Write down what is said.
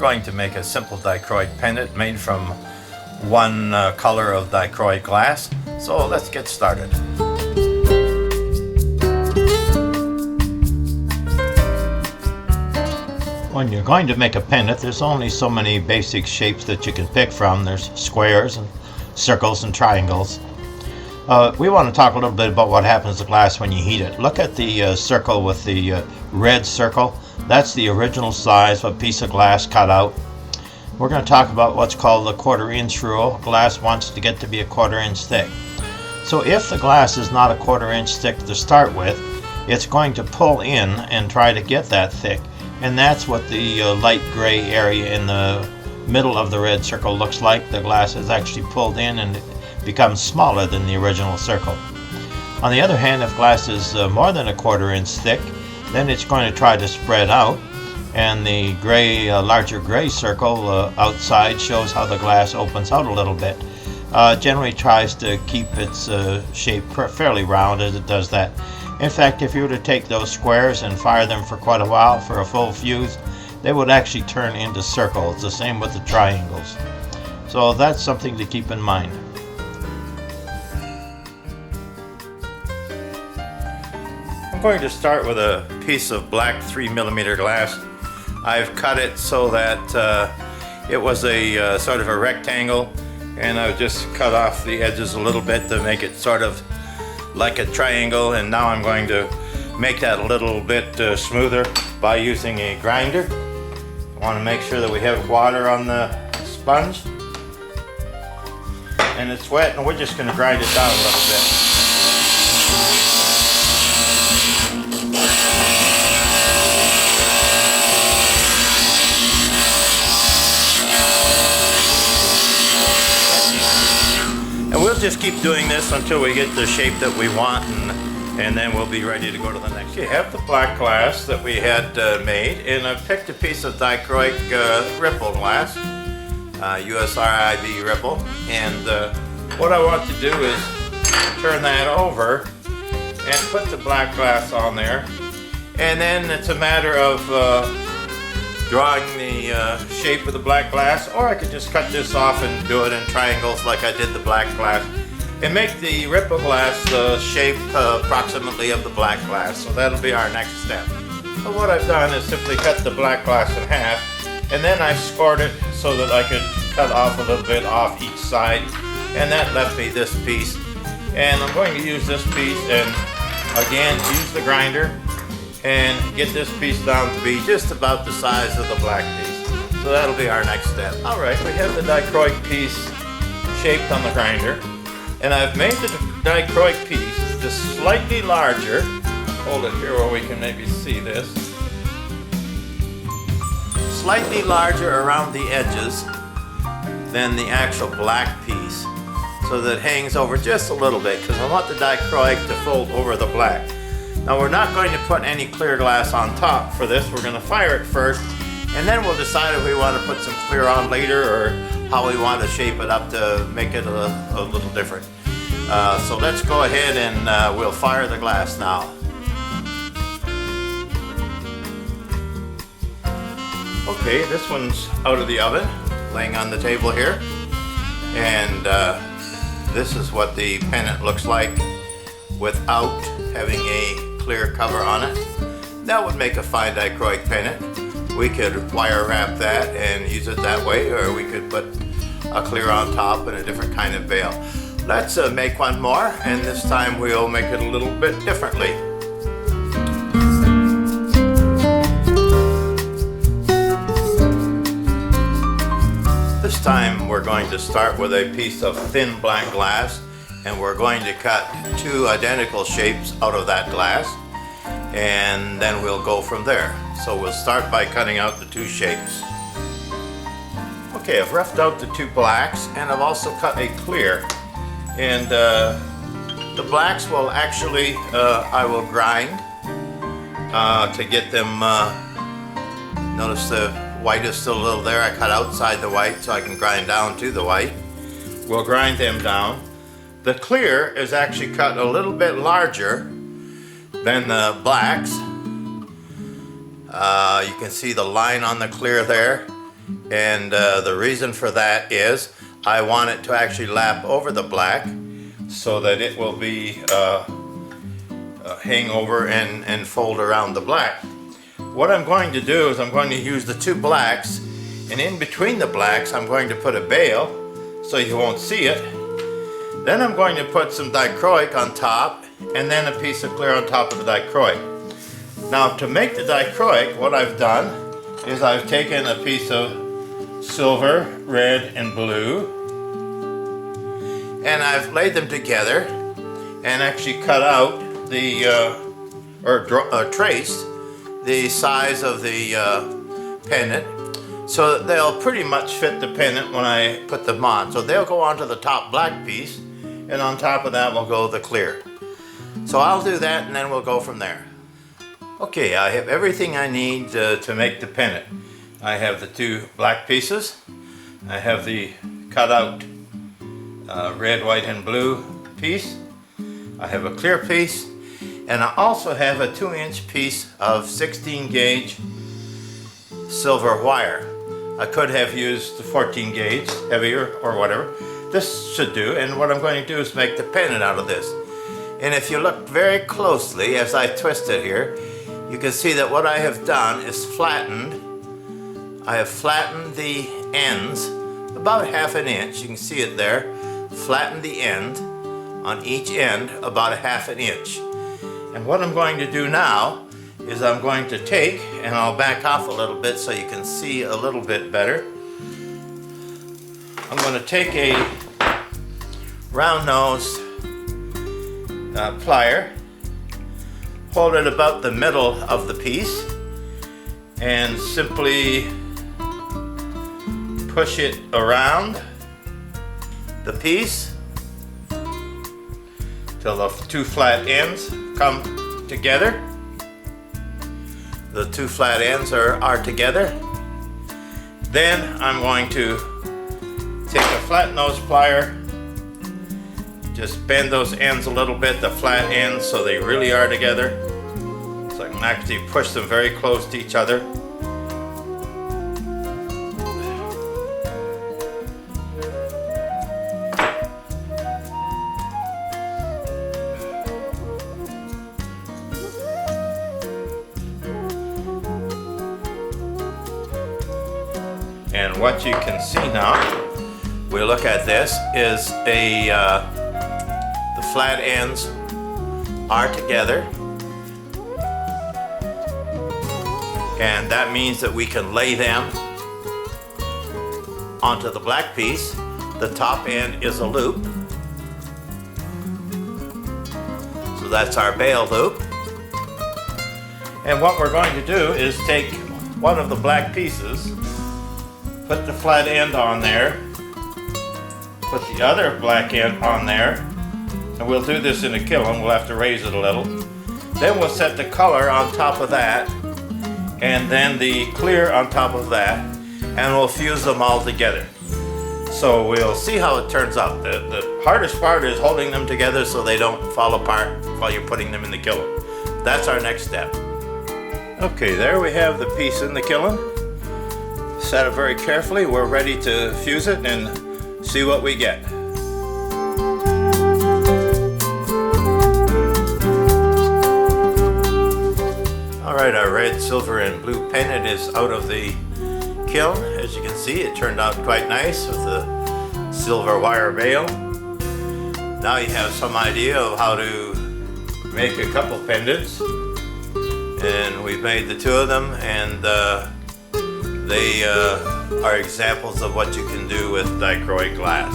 going to make a simple dichroic pendant made from one color of dichroic glass. So let's get started. When you're going to make a pendant, there's only so many basic shapes that you can pick from. There's squares and circles and triangles. We want to talk a little bit about what happens to glass when you heat it. Look at the circle with the red circle. That's the original size of a piece of glass cut out. We're going to talk about what's called the 1/4 inch rule. Glass wants to get to be a 1/4 inch thick. So if the glass is not a 1/4 inch thick to start with, it's going to pull in and try to get that thick. And that's what the light gray area in the middle of the red circle looks like. The glass is actually pulled in and it becomes smaller than the original circle. On the other hand, if glass is more than a 1/4 inch thick, then it's going to try to spread out, and the gray, larger gray circle outside shows how the glass opens out a little bit. Generally tries to keep its shape fairly round as it does that. In fact, if you were to take those squares and fire them for quite a while for a full fuse, they would actually turn into circles. The same with the triangles. So that's something to keep in mind. I'm going to start with a piece of black 3mm glass. I've cut it so that it was a sort of a rectangle, and I've just cut off the edges a little bit to make it sort of like a triangle, and now I'm going to make that a little bit smoother by using a grinder. I want to make sure that we have water on the sponge, and it's wet, and we're just going to grind it down a little bit. And we'll just keep doing this until we get the shape that we want, and then we'll be ready to go to the next. You have the black glass that we had made, and I've picked a piece of dichroic ripple glass, USRIV ripple, and what I want to do is turn that over and put the black glass on there, and then it's a matter of drawing the shape of the black glass, or I could just cut this off and do it in triangles like I did the black glass, and make the ripple glass the shape approximately of the black glass. So that'll be our next step. So what I've done is simply cut the black glass in half, and then I scored it so that I could cut off a little bit off each side, and that left me this piece. And I'm going to use this piece and again use the grinder and get this piece down to be just about the size of the black piece. So that'll be our next step. Alright, we have the dichroic piece shaped on the grinder, and I've made the dichroic piece just slightly larger. Hold it here where we can maybe see this. Slightly larger around the edges than the actual black piece, so that it hangs over just a little bit, because I want the dichroic to fold over the black. Now we're not going to put any clear glass on top for this. We're going to fire it first, and then we'll decide if we want to put some clear on later, or how we want to shape it up to make it a little different. So let's go ahead and we'll fire the glass now. Okay, this one's out of the oven, laying on the table here, and this is what the pendant looks like without having a clear cover on it. That would make a fine dichroic pendant. We could wire wrap that and use it that way, or we could put a clear on top and a different kind of veil. Let's make one more, and this time we'll make it a little bit differently. This time we're going to start with a piece of thin black glass, and we're going to cut two identical shapes out of that glass, and then we'll go from there. So we'll start by cutting out the two shapes. Okay, I've roughed out the two blacks, and I've also cut a clear. And the blacks will actually, I will grind to get them, notice the white is still a little there. I cut outside the white so I can grind down to the white. We'll grind them down. The clear is actually cut a little bit larger than the blacks. You can see the line on the clear there, And the reason for that is I want it to actually lap over the black so that it will be hang over and fold around the black. What I'm going to do is I'm going to use the two blacks, and in between the blacks I'm going to put a bail so you won't see it. Then I'm going to put some dichroic on top, and then a piece of clear on top of the dichroic. Now to make the dichroic, what I've done is I've taken a piece of silver, red, and blue, and I've laid them together and actually cut out the traced the size of the pendant so that they'll pretty much fit the pendant when I put them on. So they'll go onto the top black piece, and on top of that will go the clear. So I'll do that and then we'll go from there. Okay, I have everything I need to make the pendant. I have the two black pieces, I have the cut out red, white, and blue piece, I have a clear piece, and I also have a 2-inch piece of 16 gauge silver wire. I could have used the 14 gauge, heavier or whatever. This should do, and what I'm going to do is make the pendant out of this. And if you look very closely as I twist it here, you can see that what I have done is flattened. I have flattened the ends about 1/2 inch. You can see it there. Flattened the end on each end about 1/2 inch. And what I'm going to do now is I'm going to take, and I'll back off a little bit so you can see a little bit better. I'm going to take a round nosed plier, hold it about the middle of the piece, and simply push it around the piece till the two flat ends come together. The two flat ends are together. Then I'm going to take a flat nose plier, just bend those ends a little bit, the flat ends, so they really are together. So I can actually push them very close to each other. And what you can see now, we look at this, is the flat ends are together. And that means that we can lay them onto the black piece. The top end is a loop. So that's our bail loop. And what we're going to do is take one of the black pieces, put the flat end on there, put the other black end on there, and we'll do this in a kiln. We'll have to raise it a little. Then we'll set the color on top of that, and then the clear on top of that, and we'll fuse them all together. So we'll see how it turns out. The hardest part is holding them together so they don't fall apart while you're putting them in the kiln. That's our next step. Okay, there we have the piece in the kiln. Set it very carefully. We're ready to fuse it and see what we get. Alright, our red, silver, and blue pendant is out of the kiln. As you can see, it turned out quite nice with the silver wire bail. Now you have some idea of how to make a couple pendants. And we've made the two of them, and they are examples of what you can do with dichroic glass.